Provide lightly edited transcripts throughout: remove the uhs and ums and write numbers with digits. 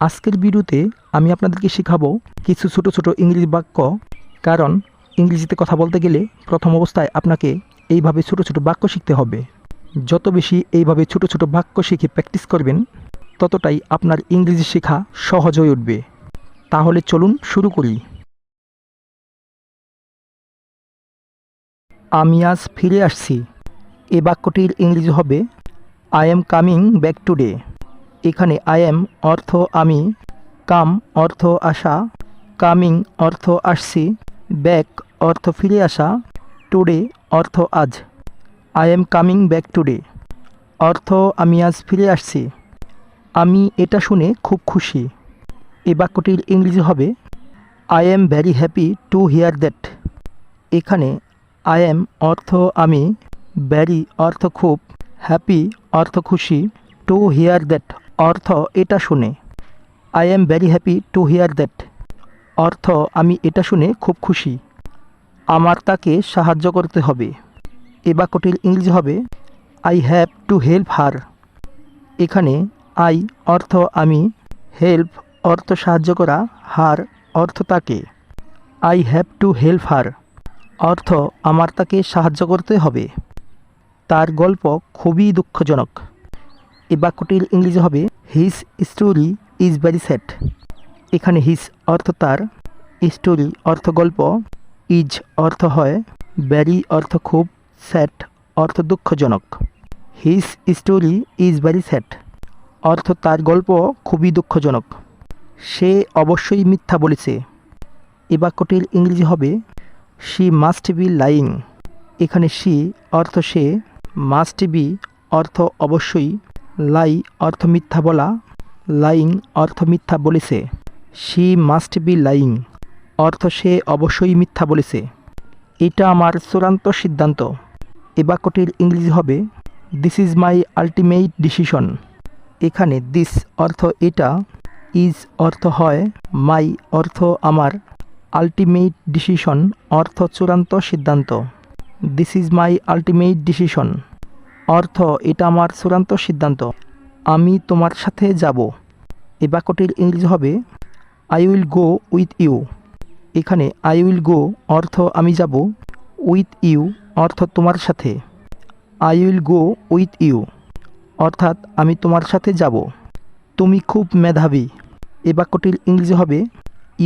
আজকের ভিডিওতে আমি আপনাদেরকে শেখাবো কিছু ছোট ছোট ইংরেজি বাক্য। কারণ ইংরেজিতে কথা বলতে গেলে প্রথম অবস্থায় আপনাকে এইভাবে ছোট ছোট বাক্য শিখতে হবে। যত বেশি এইভাবে ছোট ছোট বাক্য শিখে প্র্যাকটিস করবেন, ততটাই আপনার ইংরেজি শেখা সহজ হয়ে উঠবে। তাহলে চলুন শুরু করি। আমি আজ ফিরে আসছি। এই বাক্যটির ইংরেজি হবে I am coming back today. এখানে আই এম অর্থ আমি, কাম অর্থ আসা, কামিং অর্থ আসছি, ব্যাক অর্থ ফিরে আসা, টুডে অর্থ আজ। I am coming back today অর্থ আমি আজ ফিরে আসছি। আমি এটা শুনে খুব খুশি। এই বাক্যটির ইংরেজি হবে I am very happy to here that. এখানে আই এম অর্থ আমি, ভেরি অর্থ খুব, হ্যাপি অর্থ খুশি, টু হিয়ার দ্যাট অর্থ এটা শুনে। I am very happy to here that অর্থ আমি এটা শুনে খুব খুশি। আমার তাকে সাহায্য করতে হবে। এই বাক্যটির ইংরেজি হবে আই হ্যাভ টু হেল্প হার। এখানে আই অর্থ আমি, হেল্প অর্থ সাহায্য করা, হার অর্থ তাকে। আই হ্যাভ টু হেল্প হার অর্থ আমার তাকে সাহায্য করতে হবে। তার গল্প খুবই দুঃখজনক। এই বাক্যটির ইংরেজি হবে his story is very sad. এখানে হিজ অর্থ তার, স্টোরি অর্থ গল্প, ইজ অর্থ হয়, ভেরি অর্থ খুব, স্যাড অর্থ দুঃখজনক। His story is very sad অর্থ তার গল্প খুবই দুঃখজনক। সে অবশ্যই মিথ্যা বলেছে। এই বাক্যটির ইংরেজি হবে শি মাস্ট বি লাইং। এখানে শি অর্থ সে, মাস্ট বি অর্থ অবশ্যই, লাই অর্থ মিথ্যা বলা, লাইং অর্থ মিথ্যা বলেছে। শি মাস্ট বি লাইং অর্থ সে অবশ্যই মিথ্যা বলেছে। এটা আমার চূড়ান্ত সিদ্ধান্ত। এ বাক্যটির ইংরেজি হবে this is my ultimate decision. এখানে দিস অর্থ এটা, ইজ অর্থ হয়, মাই অর্থ আমার, আলটিমেট ডিসিশন অর্থ চূড়ান্ত সিদ্ধান্ত। This is my ultimate decision অর্থ এটা আমার চূড়ান্ত সিদ্ধান্ত। আমি তোমার সাথে যাব। এই বাক্যটির ইংরেজি হবে I will go with you. এখানে আই উইল গো অর্থ আমি যাব, উইথ ইউ অর্থ তোমার সাথে। I will go with you অর্থাৎ আমি তোমার সাথে যাব। তুমি খুব মেধাবী। এই বাক্যটির ইংরেজি হবে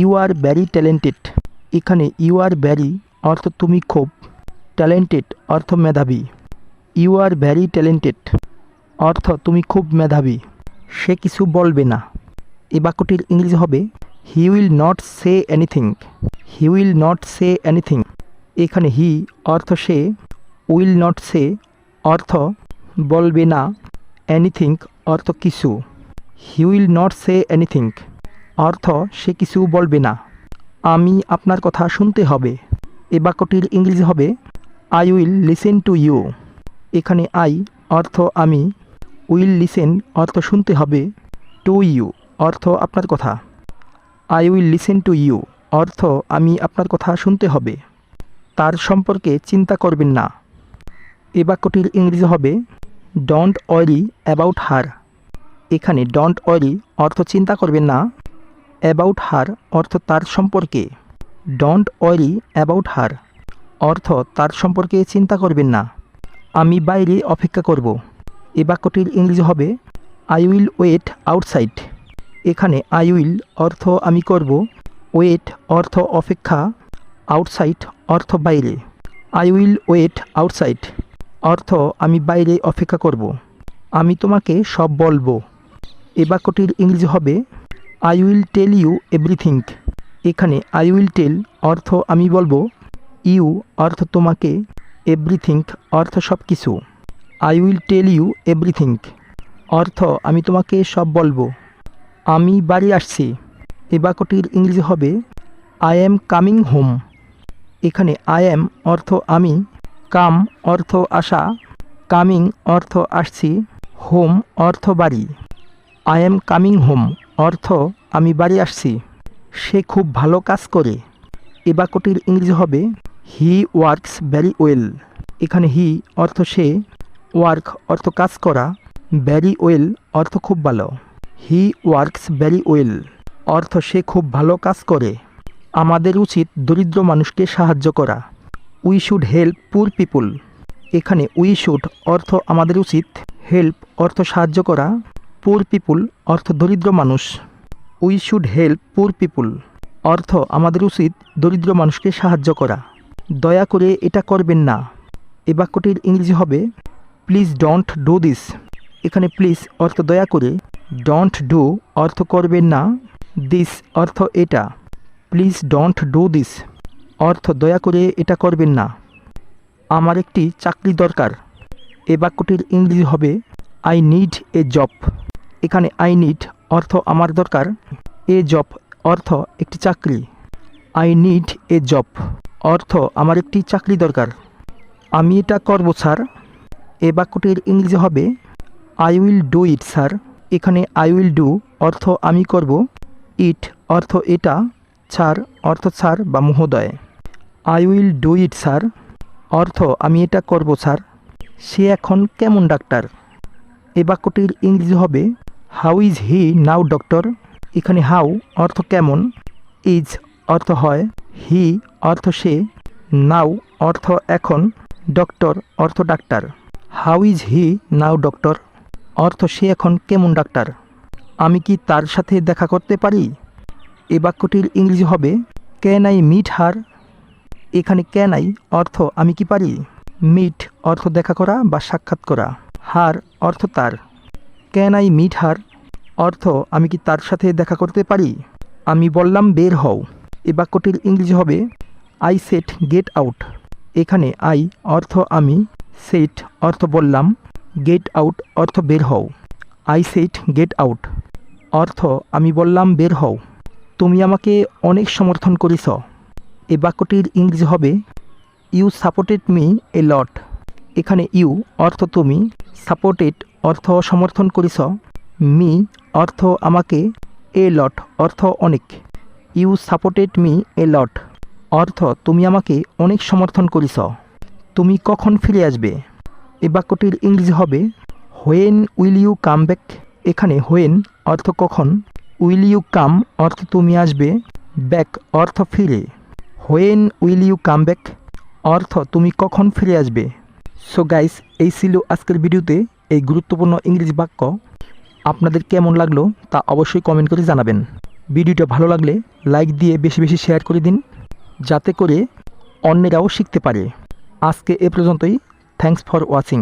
ইউ আর ভ্যারি ট্যালেন্টেড। এখানে ইউ আর ভ্যারি অর্থ তুমি খুব, ট্যালেন্টেড অর্থ মেধাবী। ইউ আর ভ্যারি ট্যালেন্টেড অর্থ তুমি খুব মেধাবী। সে কিছু বলবে না। এই বাক্যটির ইংরেজি হবে he will not say anything. He will not say anything. এখানে হি অর্থ সে, উইল নট সে অর্থ বলবে না, এনিথিং অর্থ কিছু। He will not say anything অর্থ সে কিছু বলবে না। আমি আপনার কথা শুনতে হবে। এ বাক্যটির ইংরেজি হবে I will listen to you. এখানে আই অর্থ আমি, উইল লিসেন অর্থ শুনতে হবে, টু ইউ অর্থ আপনার কথা। I will listen to you অর্থ আমি আপনার কথা শুনতে হবে। তার সম্পর্কে চিন্তা করবেন না। এ বাক্যটির ইংরেজি হবে ডোন্ট ওয়ারি অ্যাবাউট হার। এখানে ডোন্ট ওয়ারি অর্থ চিন্তা করবেন না, অ্যাবাউট হার অর্থ তার সম্পর্কে। ডোন্ট ওয়ারি অ্যাবাউট হার অর্থ তার সম্পর্কে চিন্তা করবেন না। আমি বাইরে অপেক্ষা করব। এই বাক্যটির ইংরেজি হবে আই উইল ওয়েট আউটসাইড। এখানে আই উইল অর্থ আমি করব, ওয়েট অর্থ অপেক্ষা, আউটসাইড অর্থ বাইরে। আই উইল ওয়েট আউটসাইড অর্থ আমি বাইরে অপেক্ষা করব। আমি তোমাকে সব বলবো। এই বাক্যটির ইংরেজি হবে I will tell you everything. এখানে আই উইল টেল অর্থ আমি বলবো, ইউ অর্থ তোমাকে, এভরিথিং অর্থ সব কিছু। I will tell you everything অর্থ আমি তোমাকে সব বলবো। আমি বাড়ি আসছি। এই বাক্যটির ইংরেজি হবে আই এম কামিং হোম। এখানে আই এম অর্থ আমি, কাম অর্থ আসা, কামিং অর্থ আসছি, হোম অর্থ বাড়ি। আই এম কামিং হোম অর্থ আমি বাড়ি আসছি। সে খুব ভালো কাজ করে। এ বাক্যটির ইংরেজি হবে হি ওয়ার্কস ভেরি ওয়েল। এখানে হি অর্থ সে, ওয়ার্ক অর্থ কাজ করা, ভেরি ওয়েল অর্থ খুব ভালো। হি ওয়ার্কস ভেরি ওয়েল, অর্থ সে খুব ভালো কাজ করে। আমাদের উচিত দরিদ্র মানুষকে সাহায্য করা। উই শুড হেল্প পুর পিপুল, এখানে উই শুড অর্থ আমাদের উচিত, হেল্প অর্থ সাহায্য করা, পুর পিপুল অর্থ দরিদ্র মানুষ। উই শুড হেল্প পুর পিপুল অর্থ আমাদের উচিত দরিদ্র মানুষকে সাহায্য করা। দয়া করে এটা করবেন না, এই বাক্যটির ইংরেজি হবে প্লিজ ডোন্ট ডু দিস। এখানে প্লিজ অর্থ দয়া করে, ডোন্ট ডু অর্থ করবেন না, দিস অর্থ এটা। প্লিজ ডোন্ট ডু দিস অর্থ দয়া করে এটা করবেন না। আমার একটি চাকরি দরকার, এই বাক্যটির ইংরেজি হবে আই নিড এ জব। এখানে আই নিড অর্থ আমার দরকার, এ জব অর্থ একটি চাকরি। আই নিড এ জব অর্থ আমার একটি চাকরি দরকার। আমি এটা করব স্যার, এ বাক্যটির ইংরেজি হবে I will do it sir. এখানে আই উইল ডু অর্থ আমি করব, ইট অর্থ এটা, স্যার অর্থ স্যার বা মহোদয়। I will do it sir অর্থ আমি এটা করব স্যার। সে এখন কেমন ডাক্তার, এই বাক্যটির ইংরেজি হবে how is he now doctor. এখানে হাউ অর্থ কেমন, ইজ অর্থ হয়, হি অর্থ সে, নাও অর্থ এখন, ডক্টর অর্থ doctor. How is he now doctor অর্থ সে এখন কেমন ডাক্তার। আমি কি তার সাথে দেখা করতে পারি, এই বাক্যটির ইংরেজি হবে ক্যান আই মিট হার। এখানে ক্যান আই অর্থ আমি কি পারি, মিট অর্থ দেখা করা বা সাক্ষাৎ করা, হার অর্থ তার। ক্যান আই মিট হার অর্থ আমি কি তার সাথে দেখা করতে পারি। আমি বললাম বের হও, এই বাক্যটির ইংরেজি হবে আই সেট গেট আউট। এখানে আই অর্থ আমি, সেট অর্থ বললাম, গেট আউট অর্থ বের হও। আই সেট গেট আউট অর্থ আমি বললাম বের হও। তুমি আমাকে অনেক সমর্থন করেছ, এই বাক্যটির ইংরেজি হবে ইউ সাপোর্টেড মি এ লট। এখানে ইউ অর্থ তুমি, সাপোর্টেড অর্থ সমর্থন করেছ, মি অর্থ আমাকে, এ লট অর্থ অনেক। ইউ সাপোর্টেড মি এ লট অর্থ তুমি আমাকে অনেক সমর্থন করেছ। তুমি কখন ফিরে আসবে, এই বাক্যটির ইংরেজি হবে when will you come back. এখানে হোয়েন অর্থ কখন, উইল ইউ কাম অর্থ তুমি আসবে, ব্যাক অর্থ ফিরে। When will you come back অর্থ তুমি কখন ফিরে আসবে। সো গাইস, এই ছিল আজকের ভিডিওতে এই গুরুত্বপূর্ণ ইংরেজি বাক্য। আপনাদের কেমন লাগলো তা অবশ্যই কমেন্ট করে জানাবেন। ভিডিওটা ভালো লাগলে লাইক দিয়ে বেশি বেশি শেয়ার করে দিন, যাতে করে অন্যেরাও শিখতে পারে। আজকে এ পর্যন্তই। Thanks for watching.